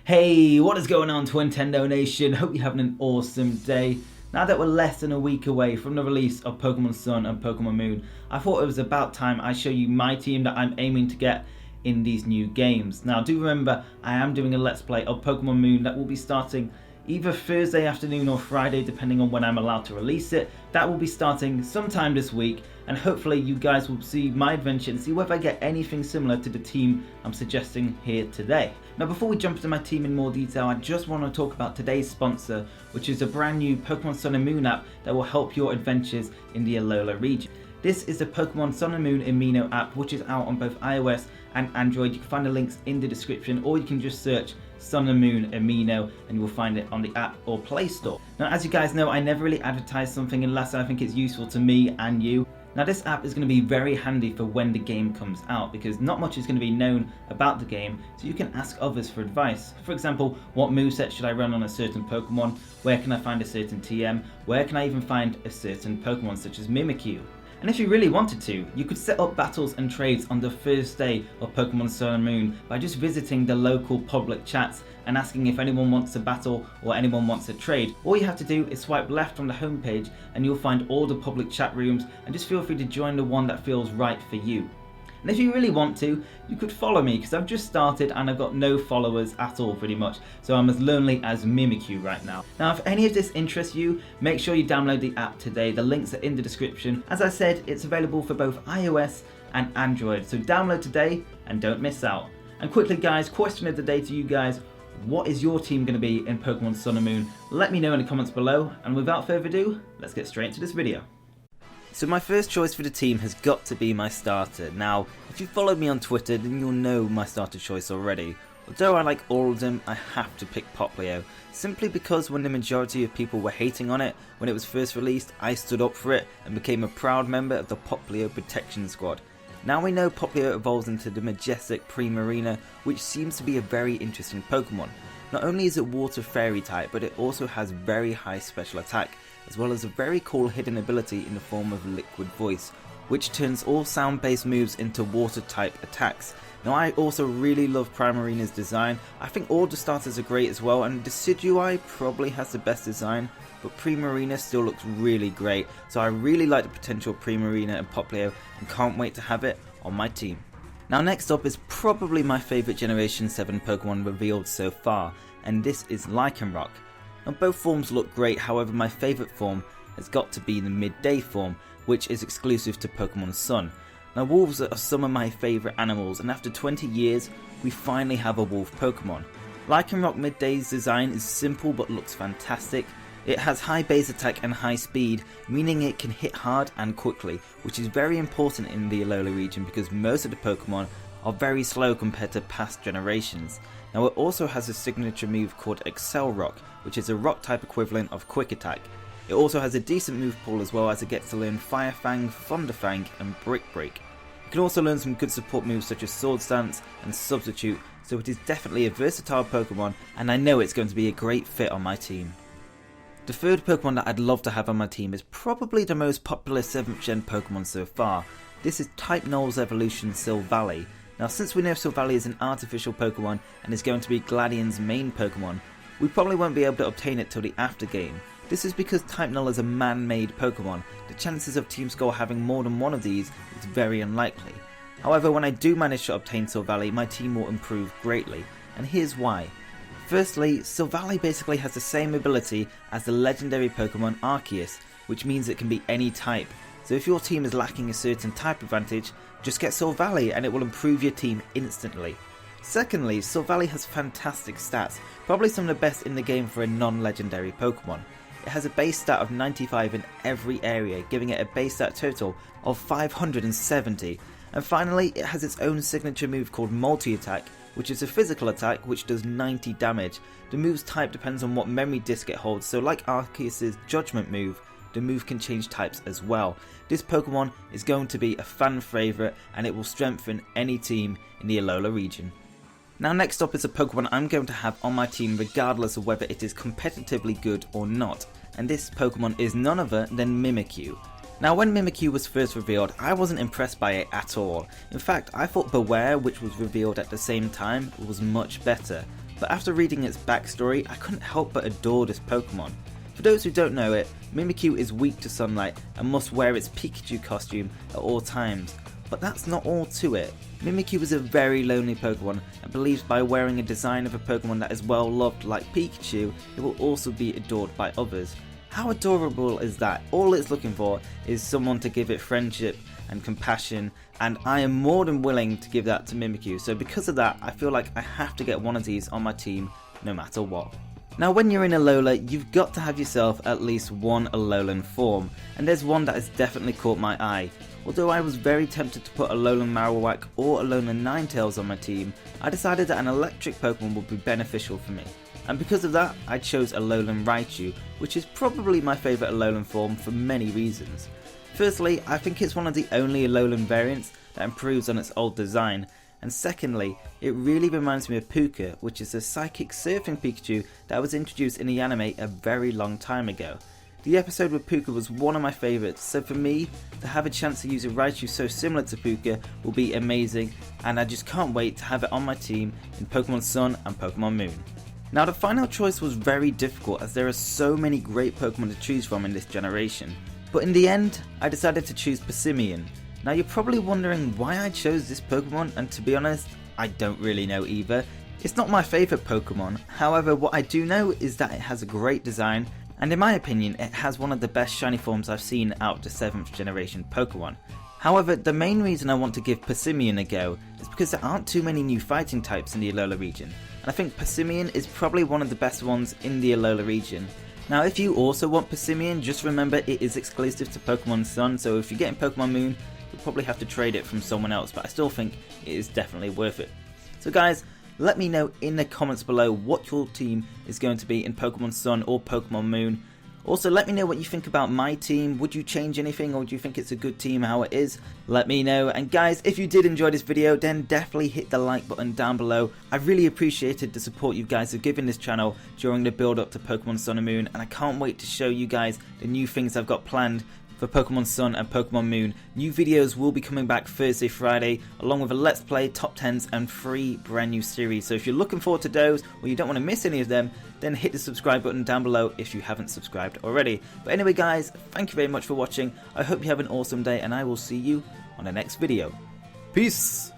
Hey, what is going on, Twintendo Nation? Hope you're having an awesome day. Now that we're less than a week away from the release of Pokemon Sun and Pokemon Moon, I thought it was about time I show you my team that I'm aiming to get in these new games. Now do remember, I am doing a Let's Play of Pokemon Moon that will be starting either Thursday afternoon or Friday, depending on when I'm allowed to release it. That will be starting sometime this week, and hopefully you guys will see my adventure and see whether I get anything similar to the team I'm suggesting here today. Now before we jump into my team in more detail, I just want to talk about today's sponsor, which is a brand new Pokemon Sun and Moon app that will help your adventures in the Alola region. This is the Pokemon Sun and Moon Amino app, which is out on both iOS and Android. You can find the links in the description, or you can just search Sun and Moon Amino and you will find it on the app or Play Store. Now as you guys know, I never really advertise something unless I think it's useful to me and you. Now this app is going to be very handy for when the game comes out, because not much is going to be known about the game, so you can ask others for advice. For example, what moveset should I run on a certain Pokemon? Where can I find a certain TM? Where can I even find a certain Pokemon such as Mimikyu? And if you really wanted to, you could set up battles and trades on the first day of Pokemon Sun and Moon by just visiting the local public chats and asking if anyone wants a battle or anyone wants a trade. All you have to do is swipe left on the homepage and you'll find all the public chat rooms, and just feel free to join the one that feels right for you. And if you really want to, you could follow me, because I've just started and I've got no followers at all pretty much, so I'm as lonely as Mimikyu right now. Now if any of this interests you, make sure you download the app today. The links are in the description. As I said, it's available for both iOS and Android, so download today and don't miss out. And quickly guys, question of the day to you guys: what is your team going to be in Pokemon Sun and Moon? Let me know in the comments below, and without further ado, let's get straight into this video. So my first choice for the team has got to be my starter. Now, if you followed me on Twitter, then you'll know my starter choice already. Although I like all of them, I have to pick Popplio, simply because when the majority of people were hating on it when it was first released, I stood up for it and became a proud member of the Popplio Protection Squad. Now we know Popplio evolves into the majestic Primarina, which seems to be a very interesting Pokemon. Not only is it water fairy type, but it also has very high special attack, as well as a very cool hidden ability in the form of Liquid Voice, which turns all sound based moves into water type attacks. Now I also really love Primarina's design. I think all the starters are great as well, and Decidueye probably has the best design, but Primarina still looks really great, so I really like the potential of Primarina and Popplio and can't wait to have it on my team. Now next up is probably my favourite Generation 7 Pokemon revealed so far, and this is Lycanroc. Now both forms look great, however my favourite form has got to be the Midday form, which is exclusive to Pokemon Sun. Now wolves are some of my favourite animals, and after 20 years we finally have a wolf Pokemon. Lycanroc Midday's design is simple but looks fantastic. It has high base attack and high speed, meaning it can hit hard and quickly, which is very important in the Alola region because most of the Pokemon are very slow compared to past generations. Now it also has a signature move called Accelerock, which is a rock type equivalent of Quick Attack. It also has a decent move pool, as well as it gets to learn Fire Fang, Thunder Fang and Brick Break. You can also learn some good support moves such as Sword Stance and Substitute, so it is definitely a versatile Pokemon, and I know it's going to be a great fit on my team. The third Pokemon that I'd love to have on my team is probably the most popular 7th gen Pokemon so far. This is Type Null's evolution Silvally. Now since we know Silvally is an artificial Pokemon and is going to be Gladian's main Pokemon, we probably won't be able to obtain it till the after game. This is because Type Null is a man-made Pokemon. The chances of Team Skull having more than one of these is very unlikely. However, when I do manage to obtain Silvally, my team will improve greatly, and here's why. Firstly, Silvally basically has the same ability as the legendary Pokemon Arceus, which means it can be any type. So if your team is lacking a certain type advantage, just get Silvally and it will improve your team instantly. Secondly, Silvally has fantastic stats, probably some of the best in the game for a non-legendary Pokemon. It has a base stat of 95 in every area, giving it a base stat total of 570. And finally, it has its own signature move called Multi-Attack, which is a physical attack which does 90 damage. The move's type depends on what memory disk it holds, so like Arceus' Judgment move, the move can change types as well. This Pokemon is going to be a fan favourite, and it will strengthen any team in the Alola region. Now next up is a Pokemon I'm going to have on my team regardless of whether it is competitively good or not, and this Pokemon is none other than Mimikyu. Now when Mimikyu was first revealed, I wasn't impressed by it at all. In fact, I thought Beware, which was revealed at the same time, was much better. but after reading its backstory, I couldn't help but adore this Pokemon. For those who don't know it, Mimikyu is weak to sunlight and must wear its Pikachu costume at all times. But that's not all to it. Mimikyu is a very lonely Pokemon and believes by wearing a design of a Pokemon that is well loved like Pikachu, it will also be adored by others. How adorable is that? All it's looking for is someone to give it friendship and compassion, and I am more than willing to give that to Mimikyu, so because of that I feel like I have to get one of these on my team no matter what. Now when you're in Alola, you've got to have yourself at least one Alolan form, and there's one that has definitely caught my eye. Although I was very tempted to put Alolan Marowak or Alolan Ninetales on my team, I decided that an electric Pokemon would be beneficial for me. And because of that, I chose Alolan Raichu, which is probably my favourite Alolan form for many reasons. Firstly, I think it's one of the only Alolan variants that improves on its old design, and secondly, it really reminds me of Puka, which is a psychic surfing Pikachu that was introduced in the anime a very long time ago. The episode with Puka was one of my favourites, so for me, to have a chance to use a Raichu so similar to Puka will be amazing, and I just can't wait to have it on my team in Pokemon Sun and Pokemon Moon. Now the final choice was very difficult as there are so many great Pokemon to choose from in this generation, but in the end, I decided to choose Passimian. Now you're probably wondering why I chose this Pokemon, and to be honest, I don't really know either. It's not my favourite Pokemon, however what I do know is that it has a great design, and in my opinion it has one of the best shiny forms I've seen out of the 7th generation Pokemon. However, the main reason I want to give Passimian a go is because there aren't too many new fighting types in the Alola region, and I think Passimian is probably one of the best ones in the Alola region. Now if you also want Passimian, just remember it is exclusive to Pokemon Sun, so if you're getting Pokemon Moon, you'll probably have to trade it from someone else, but I still think it is definitely worth it. So guys, let me know in the comments below what your team is going to be in Pokemon Sun or Pokemon Moon. Also let me know what you think about my team. Would you change anything, or do you think it's a good team how it is? Let me know. And guys, if you did enjoy this video, then definitely hit the like button down below. I really appreciated the support you guys have given this channel during the build up to Pokemon Sun and Moon, and I can't wait to show you guys the new things I've got planned for Pokemon Sun and Pokemon Moon. New videos will be coming back Thursday, Friday, along with a Let's Play, Top 10s and 3 brand new series. So if you're looking forward to those, or you don't want to miss any of them, then hit the subscribe button down below if you haven't subscribed already. But anyway guys, thank you very much for watching. I hope you have an awesome day, and I will see you on the next video. Peace!